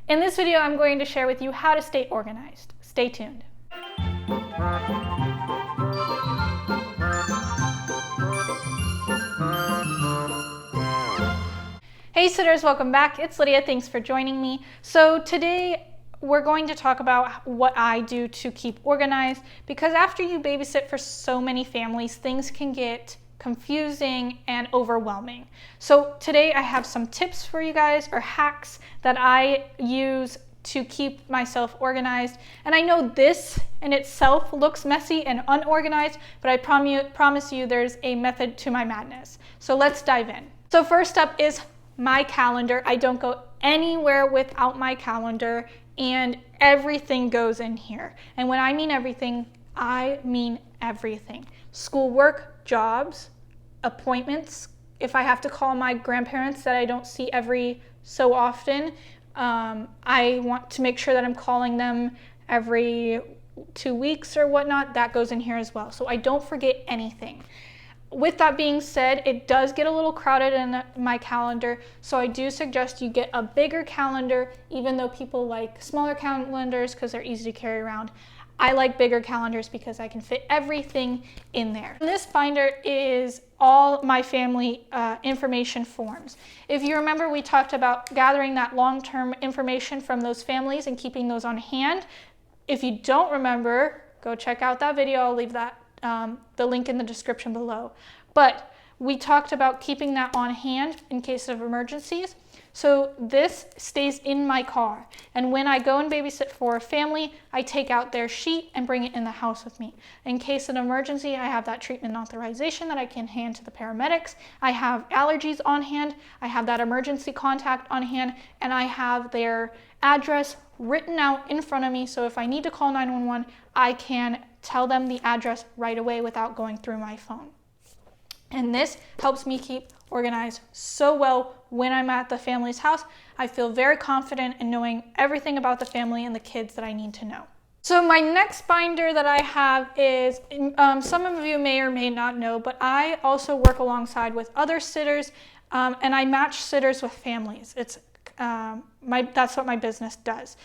In this video, I'm going to share with you how to stay organized. Stay tuned. Hey sitters, welcome back. It's Lydia, thanks for joining me. So today we're going to talk about what I do to keep organized, because after you babysit for so many families, things can get confusing and overwhelming. So today I have some tips for you guys, or hacks that I use to keep myself organized. And I know this in itself looks messy and unorganized, but I promise you there's a method to my madness. So let's dive in. So first up is my calendar. I don't go anywhere without my calendar, and everything goes in here. And when I mean everything, I mean everything. Schoolwork, jobs, appointments. If I have to call my grandparents that I don't see every so often, I want to make sure that I'm calling them every 2 weeks or whatnot. That goes in here as well, so I don't forget anything. With that being said, it does get a little crowded in my calendar, so I do suggest you get a bigger calendar, even though people like smaller calendars because they're easy to carry around. I like bigger calendars because I can fit everything in there. And this binder is all my family information forms. If you remember, we talked about gathering that long-term information from those families and keeping those on hand. If you don't remember, go check out that video. I'll leave that the link in the description below. But we talked about keeping that on hand in case of emergencies. So this stays in my car, and when I go and babysit for a family, I take out their sheet and bring it in the house with me. In case of an emergency, I have that treatment authorization that I can hand to the paramedics. I have allergies on hand, I have that emergency contact on hand, and I have their address written out in front of me, so if I need to call 911, I can tell them the address right away without going through my phone. And this helps me keep organized so well when I'm at the family's house. I feel very confident in knowing everything about the family and the kids that I need to know. So my next binder that I have is, some of you may or may not know, but I also work alongside with other sitters, and I match sitters with families. It's that's what my business does.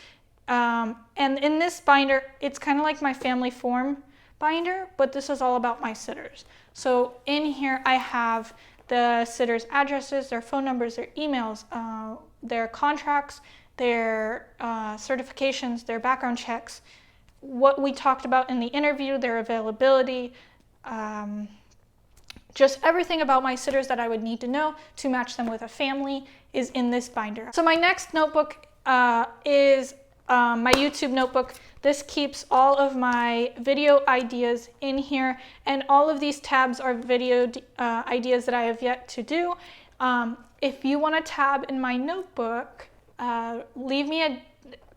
And in this binder, it's kind of like my family form binder, but this is all about my sitters. So in here I have the sitters' addresses, their phone numbers, their emails, their contracts, their certifications, their background checks, what we talked about in the interview, their availability, just everything about my sitters that I would need to know to match them with a family is in this binder. So my next notebook is my YouTube notebook. This keeps all of my video ideas in here, and all of these tabs are video ideas that I have yet to do. If you want a tab in my notebook, leave me a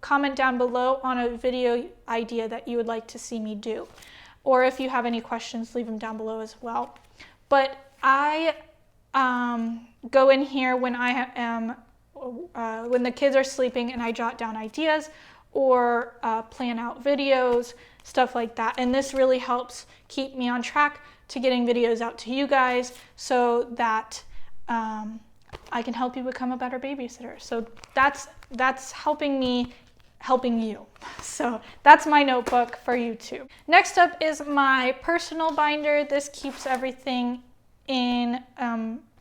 comment down below on a video idea that you would like to see me do. Or if you have any questions, leave them down below as well. But I go in here when I am when the kids are sleeping, and I jot down ideas or plan out videos, stuff like that. And this really helps keep me on track to getting videos out to you guys, so that I can help you become a better babysitter. So that's helping me helping you. So that's my notebook for YouTube. Next up is my personal binder. This keeps everything in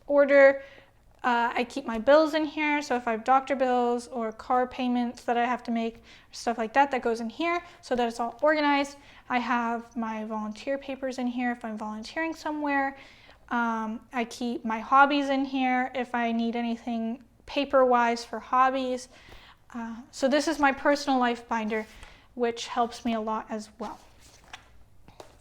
order. I keep my bills in here, so if I have doctor bills or car payments that I have to make, stuff like that, that goes in here so that it's all organized. I have my volunteer papers in here if I'm volunteering somewhere. I keep my hobbies in here if I need anything paper-wise for hobbies. So this is my personal life binder, which helps me a lot as well.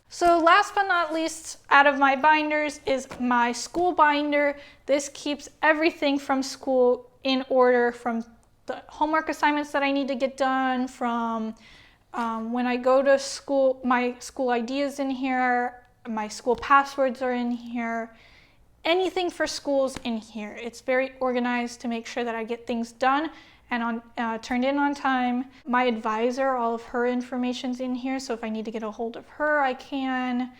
So last but not least, out of my binders is my school binder. This keeps everything from school in order, from the homework assignments that I need to get done, from when I go to school, my school ideas in here, my school passwords are in here, anything for school's in here. It's very organized to make sure that I get things done and turned in on time. My advisor, all of her information's in here, so if I need to get a hold of her, I can.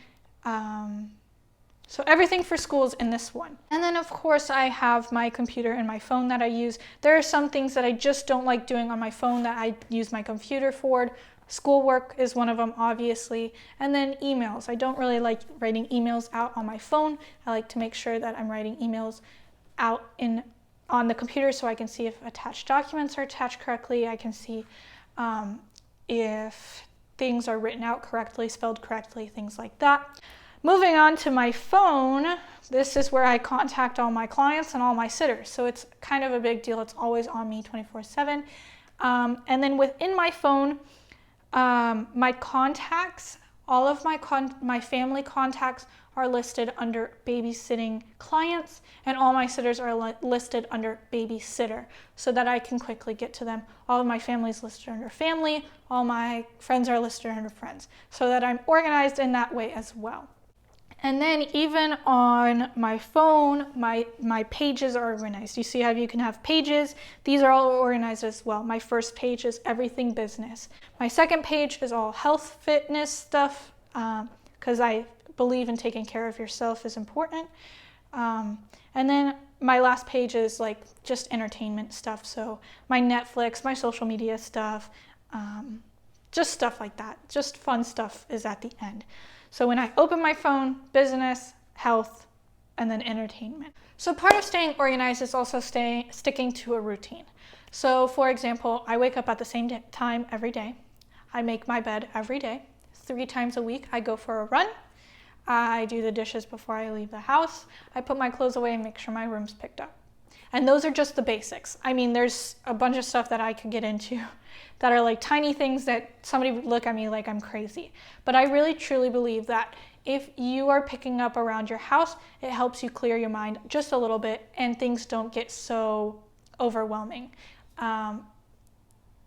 So everything for school is in this one. And then of course I have my computer and my phone that I use. There are some things that I just don't like doing on my phone that I use my computer for. Schoolwork is one of them, obviously. And then emails. I don't really like writing emails out on my phone. I like to make sure that I'm writing emails out on the computer so I can see if attached documents are attached correctly. I can see if things are written out correctly, spelled correctly, things like that. Moving on to my phone, this is where I contact all my clients and all my sitters. So it's kind of a big deal. It's always on me 24/7. And then within my phone, my contacts, all of my family contacts are listed under babysitting clients, and all my sitters are listed under babysitter so that I can quickly get to them. All of my family is listed under family, all my friends are listed under friends, so that I'm organized in that way as well. And then even on my phone, my pages are organized. You see how you can have pages? These are all organized as well. My first page is everything business. My second page is all health, fitness stuff, because I believe in taking care of yourself is important. And then my last page is like just entertainment stuff. So my Netflix, my social media stuff, just stuff like that. Just fun stuff is at the end. So when I open my phone, business, health, and then entertainment. So part of staying organized is also sticking to a routine. So for example, I wake up at the same time every day. I make my bed every day. 3 times a week, I go for a run. I do the dishes before I leave the house. I put my clothes away and make sure my room's picked up. And those are just the basics. I mean, there's a bunch of stuff that I could get into that are like tiny things that somebody would look at me like I'm crazy. But I really truly believe that if you are picking up around your house, it helps you clear your mind just a little bit and things don't get so overwhelming.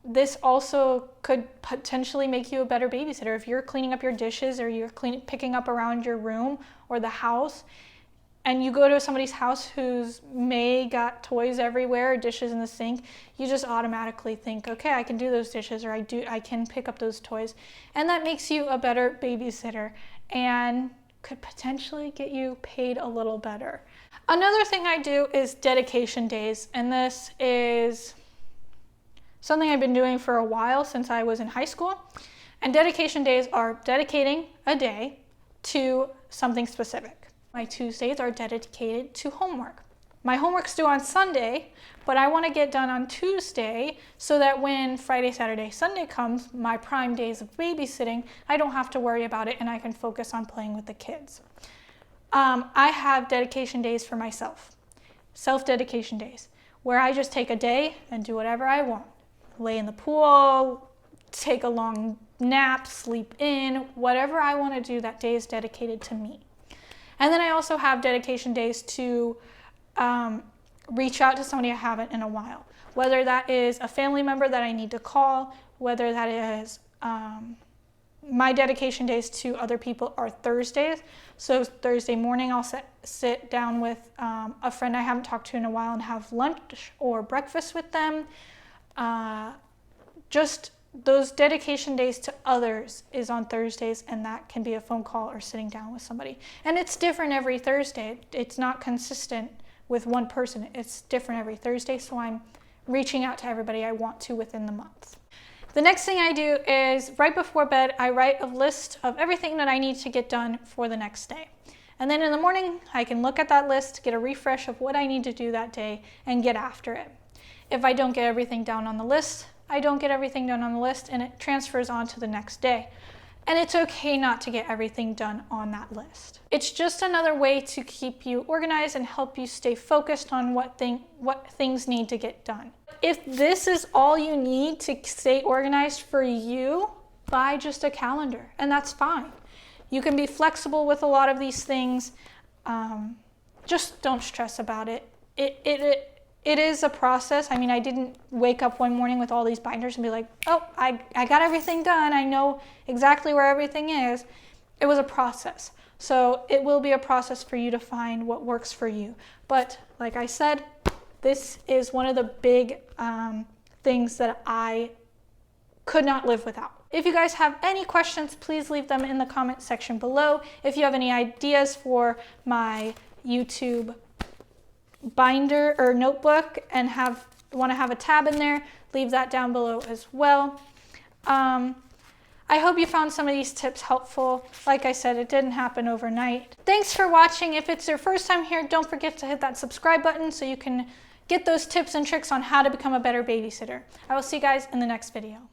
This also could potentially make you a better babysitter. If you're cleaning up your dishes or you're picking up around your room or the house, and you go to somebody's house who's got toys everywhere, dishes in the sink, you just automatically think, okay, I can do those dishes, or I can pick up those toys. And that makes you a better babysitter and could potentially get you paid a little better. Another thing I do is dedication days, and this is something I've been doing for a while since I was in high school. And dedication days are dedicating a day to something specific. My Tuesdays are dedicated to homework. My homework's due on Sunday, but I want to get done on Tuesday so that when Friday, Saturday, Sunday comes, my prime days of babysitting, I don't have to worry about it and I can focus on playing with the kids. I have dedication days for myself, self-dedication days, where I just take a day and do whatever I want. Lay in the pool, take a long nap, sleep in, whatever I want to do, that day is dedicated to me. And then I also have dedication days to reach out to somebody I haven't in a while, whether that is a family member that I need to call, whether that is my dedication days to other people are Thursdays. So Thursday morning I'll sit down with a friend I haven't talked to in a while and have lunch or breakfast with them. Just those dedication days to others is on Thursdays, and that can be a phone call or sitting down with somebody. And it's different every Thursday. It's not consistent with one person. It's different every Thursday, so I'm reaching out to everybody I want to within the month. The next thing I do is right before bed, I write a list of everything that I need to get done for the next day. And then in the morning, I can look at that list, get a refresh of what I need to do that day, and get after it. If I don't get everything down on the list, I don't get everything done on the list, and it transfers on to the next day. And it's okay not to get everything done on that list. It's just another way to keep you organized and help you stay focused on what things need to get done. If this is all you need to stay organized for you, buy just a calendar, and that's fine. You can be flexible with a lot of these things. Just don't stress about it. It is a process. I mean, I didn't wake up one morning with all these binders and be like, oh, I got everything done. I know exactly where everything is. It was a process. So it will be a process for you to find what works for you. But like I said, this is one of the big things that I could not live without. If you guys have any questions, please leave them in the comment section below. If you have any ideas for my YouTube binder or notebook and want to have a tab in there, leave that down below as well. I hope you found some of these tips helpful. Like I said, it didn't happen overnight. Thanks for watching. If it's your first time here, don't forget to hit that subscribe button so you can get those tips and tricks on how to become a better babysitter. I will see you guys in the next video.